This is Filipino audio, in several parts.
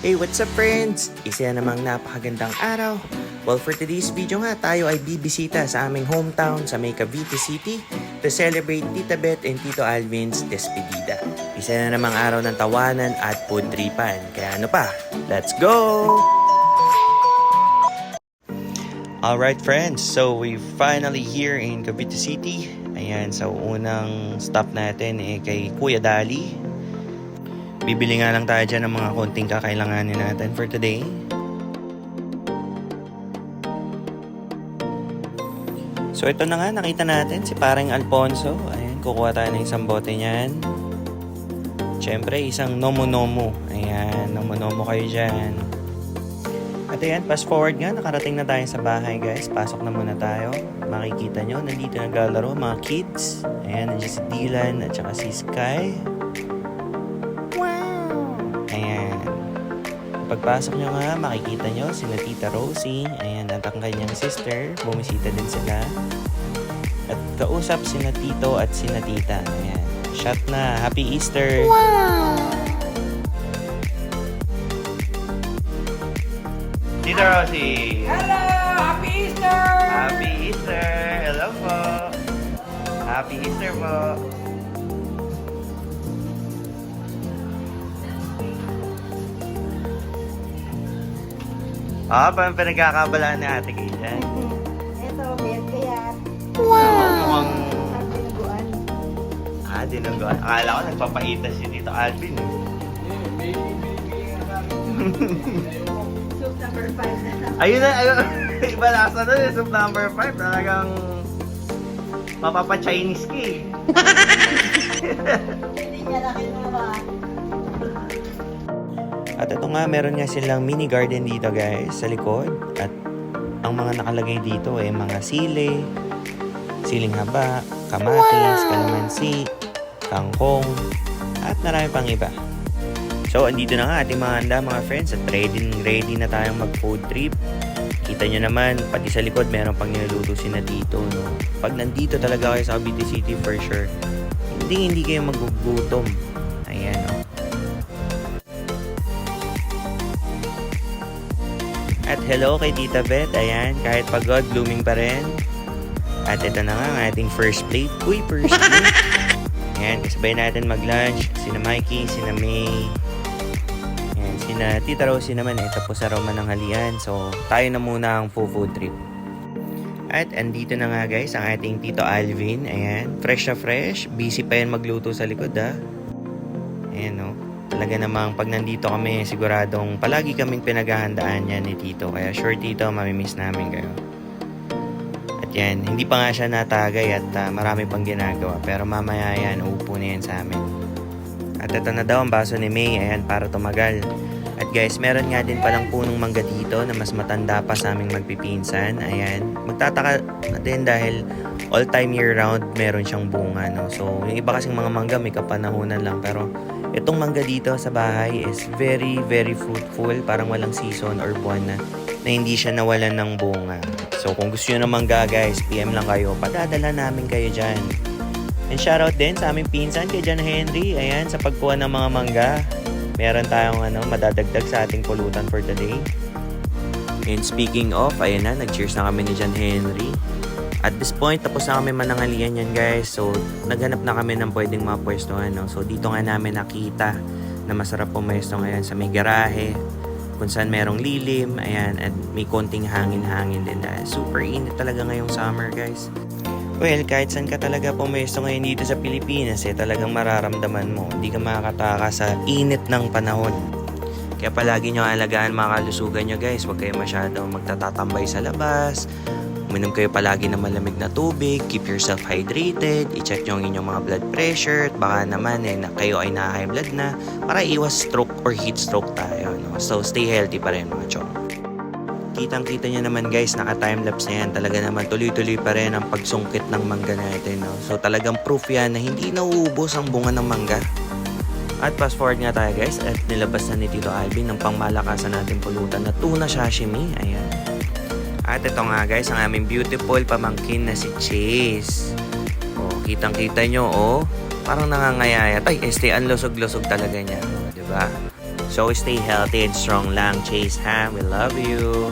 Hey, what's up friends? Isa namang napakagandang araw. Well, for today's video nga, tayo ay bibisita sa aming hometown sa may Cavite City to celebrate Tita Beth and Tito Alvin's despedida. Isa na namang araw ng tawanan at food tripan. Kaya ano pa? Let's go! Alright friends, so we're finally here in Cavite City. Ayan, so unang stop natin kay Kuya Dali. Bibili nga lang tayo dyan ng mga konting kakailanganin natin for today. So ito na nga, nakita natin si Paring Alfonso. Ayan, kukuha tayo ng isang bote niyan. Siyempre, isang nomo-nomo. Ayan, nomo-nomo kayo dyan. At ayan, fast forward nga, nakarating na tayo sa bahay guys. Pasok na muna tayo. Makikita nyo, nandito naglalaro mga kids. Ayan, nandiyan si Dylan at saka si Sky. Pagpasok nyo nga, makikita nyo sina Tita Rosie, ayan, at ang kanyang sister, bumisita din sila. At kausap sina Tito at sina Tita, ayan. Shot na, Happy Easter! Wow! Tita Rosie! Hello! Happy Easter! Happy Easter! Hello po! Happy Easter po! Parang pinagkakabalaan ni ate kayo dyan. Ito, bed kaya. Mukhang... Dinuguan. Dinuguan. Akala ko nagpapaita si Tito Alvin. Soup number 5 na. Ayun na, iba lasa doon yung soup number 5. Talagang mapapa-Chinese ka eh. Hindi niya na kinuha. At ito nga, meron nga silang mini garden dito guys, sa likod. At ang mga nakalagay dito ay mga sili, siling haba, kamatis, kalamansi, kangkong, at marami pang iba. So, andito na nga ating mga handa mga friends at ready na tayong mag-food trip. Kita nyo naman, pati sa likod meron pang niluluto si na dito. No? Pag nandito talaga kayo sa Cavite City for sure, hindi kayo magugutom. Ayan o. At hello kay Tita Beth, ayan, kahit pagod, blooming pa rin. At ito na nga ang ating first plate. Uy, first plate! Ayan, kasabay natin mag-lunch. Sina Mikey, sina May. Ayan, sina Tita Rosie naman, tapos sa Roma ng halian. So, tayo na muna ang food trip. At andito na nga guys, ang ating Tito Alvin. Ayan, fresh na fresh. Busy pa yan magluto sa likod, ha. Ayan, no. Talaga namang pag nandito kami, siguradong palagi kaming pinaghahandaan yan ni Tito. Kaya sure Tito, mamimiss namin kayo. At yan, hindi pa nga siya natagay at marami pang ginagawa. Pero mamaya yan, uupo na yan sa amin. At ito na daw ang baso ni May, ayan, para tumagal. At guys, meron nga din palang punong mangga dito na mas matanda pa sa aming magpipinsan. Ayan, magtataka din dahil all time year round meron siyang bunga, no? So, yung iba kasing mga mangga may kapanahunan lang. Pero itong mangga dito sa bahay is very, very fruitful. Parang walang season or buwan na hindi siya nawalan ng bunga. So, kung gusto nyo ng mangga guys, PM lang kayo. Padadala namin kayo dyan. And shoutout din sa aming pinsan kay John Henry. Ayan, sa pagkuha ng mga mangga. Meron tayong madadagdag sa ating pulutan for today. And speaking of, ayan na, nag-cheers na kami ni John Henry. At this point, tapos na kami manangalian yan guys. So, naghanap na kami ng pwedeng mapwestuhan. No? So, dito nga namin nakita na masarap pumesto ngayon sa may garahe. Kung saan merong lilim. Ayan, at may konting hangin-hangin din dahil super init talaga ngayong summer guys. Well, kahit saan ka talaga pumesto ngayon dito sa Pilipinas, talagang mararamdaman mo. Hindi ka makakataka sa init ng panahon. Kaya palagi nyo alagaan mga kalusugan nyo guys. Huwag kayo masyadong magtatatambay sa labas. Uminom kayo palagi ng malamig na tubig. Keep yourself hydrated. I-check nyo ang inyong mga blood pressure. At baka naman kayo ay na-high blood na para iwas stroke or heat stroke tayo. No? So stay healthy pa rin mga chong. Kitang-kita nyo naman guys, naka-timelapse na yan. Talaga naman tuloy-tuloy pa rin ang pagsungkit ng mangga natin. No? So talagang proof yan na hindi nauubos ang bunga ng mangga. At fast forward nga tayo guys, at nilabas na ni Tito Alvin ng pangmalakasan natin pulutan na tuna sashimi. Ayan. At ito nga guys, ang aming beautiful pamangkin na si Chase. O, kitang-kita nyo, parang nangangayayat. Ay, ang lusog-lusog talaga niya. O, diba? So stay healthy and strong lang, Chase, ha? We love you.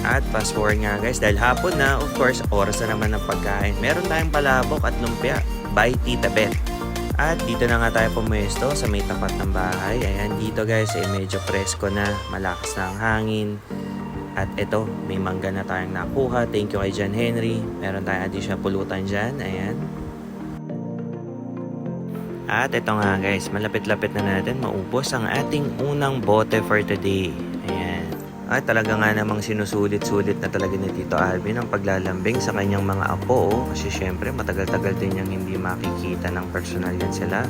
At fast forward nga guys, dahil hapon na, of course, oras na naman ng pagkain. Meron tayong palabok at lumpia by Tita Beth. At dito na nga tayo pumuesto sa may tapat ng bahay. Ayan, dito guys, medyo presko na, malakas na ang hangin. At ito, may mangga na tayong nakuha. Thank you kay John Henry. Meron tayong additional pulutan dyan. Ayan. At ito nga guys, malapit-lapit na natin maubos ang ating unang bote for today. Ayan. At talaga nga namang sinusulit-sulit na talaga ni Tito Alvin ang paglalambing sa kanyang mga apo. Kasi syempre matagal-tagal din niyang hindi makikita ng personal yan sila.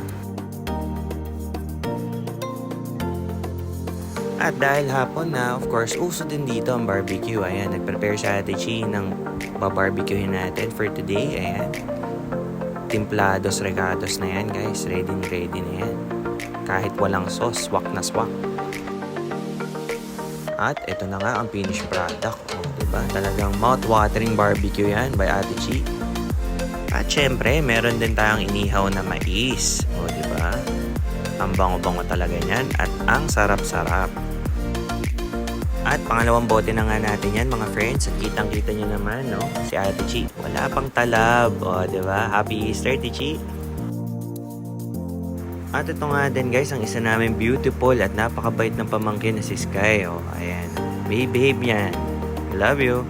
At dahil hapon na, of course, uso din dito ang barbecue. Ayan, nag-prepare si Ate Chi ng babarbecuehin natin for today. Ayan. Timplados, regados na yan guys. Ready na yan. Kahit walang sauce, swak na swak. At ito na nga ang finished product. O, diba? Talagang mouth-watering barbecue yan by Ate Chi. At syempre, meron din tayong inihaw na mais. O, diba? Ang bango-bango talaga yan. At ang sarap-sarap. At pangalawang bote na nga natin yan mga friends. At kitang-kita nyo naman, no? Si Ate Chi. Wala pang talab. O, diba? Happy Easter, Ate Chi. At ito nga din guys, ang isa namin beautiful at napakabait ng pamangkin na si Sky. O, ayan. Behave yan. Love you.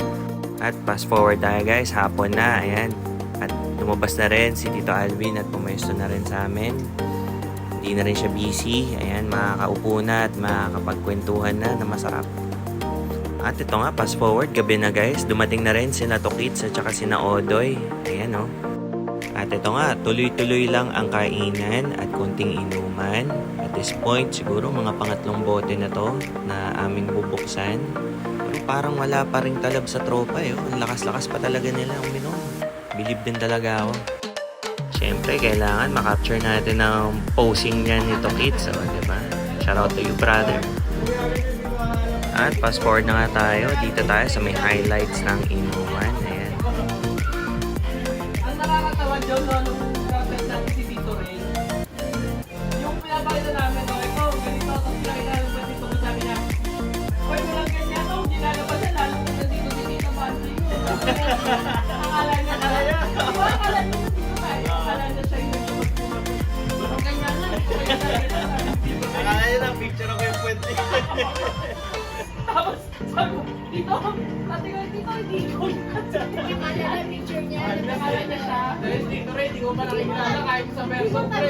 At fast forward tayo guys. Hapon na. Ayan. At lumabas na rin si Tito Alvin at pumesto na rin sa amin. Hindi na rin siya busy. Ayan, makakaupo na at makakapagkwentuhan na masarap. At ito nga, fast forward, gabi na guys. Dumating na rin sina Tokits at saka sina Odoy. Ayan o. At ito nga, tuloy-tuloy lang ang kainan at kunting inuman. At this point, siguro mga pangatlong bote na to na aming bubuksan. Pero parang wala pa rin talab sa tropa eh. Ang lakas-lakas pa talaga nila uminom. Believe din talaga ako. Siyempre, kailangan makapture natin ang posing niya ni Tokits. So, diba? Shout out to you, brother. At fast forward na nga tayo. Dito tayo sa may highlights ng inuman. Ayan. Ang nakakatawa dyan, no, nung kapit natin si Tito Ray, yung pinapakita namin, no, ito, ganito, tapos pinakita namin pa dito, sabi niya, "Hoy, walang ganyan, no, hindi lalabas yan, lalo pa nandito si Tito Bandy." Akala niya, akala niya si Tito Ray, akala niya siya yung nagpapagpumapit. Walang ganyan lang, Akala niya na picture ako yung puwede. tapos, sabi ko, Tito, sabi ko, Tito, hindi ko Akala na picture niya. akala niya siya. Dahil Tito Ray, hindi ko pa nakikilala kahit sa person, pre.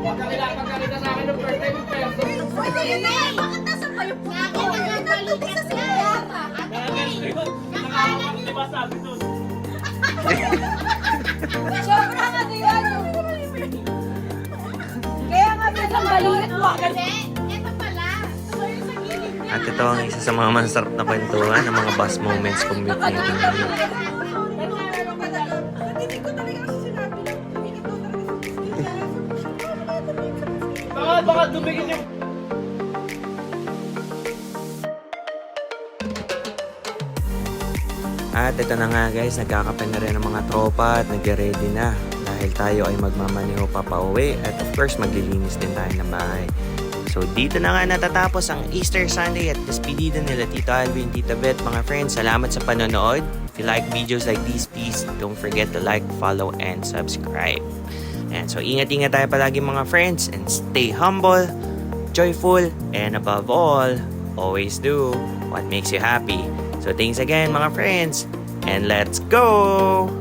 Pagkakilala sa akin ng birthday ng person. Pwede yun eh! Bakit nasa pa yung puto? Nakakagalit sa sigara. Nakakamak, di ba sabi doon? Sobrang ano yan. Kaya nga sa balikat mo. Kasi, eto pala. Ito yung sa gilid niya. At ito ang isa sa mga masarap na kwentuhan ng mga bus moments commute natin. Hindi ko talaga kasi sinabi lang. Tumingin daw talaga sa Baka dumigin yung... At ito na nga guys, nagkakape na rin ang mga tropa at nag-ready na. Dahil tayo ay magmamaneho pa pauwi at of course maglilinis din tayo ng bahay. So dito na nga natatapos ang Easter Sunday at despedida nila Tito Alvin, Tita Beth. Mga friends, salamat sa panonood. If you like videos like these, please don't forget to like, follow, and subscribe. And so ingat-ingat tayo palagi mga friends and stay humble, joyful, and above all, always do what makes you happy. So thanks again mga friends, and let's go!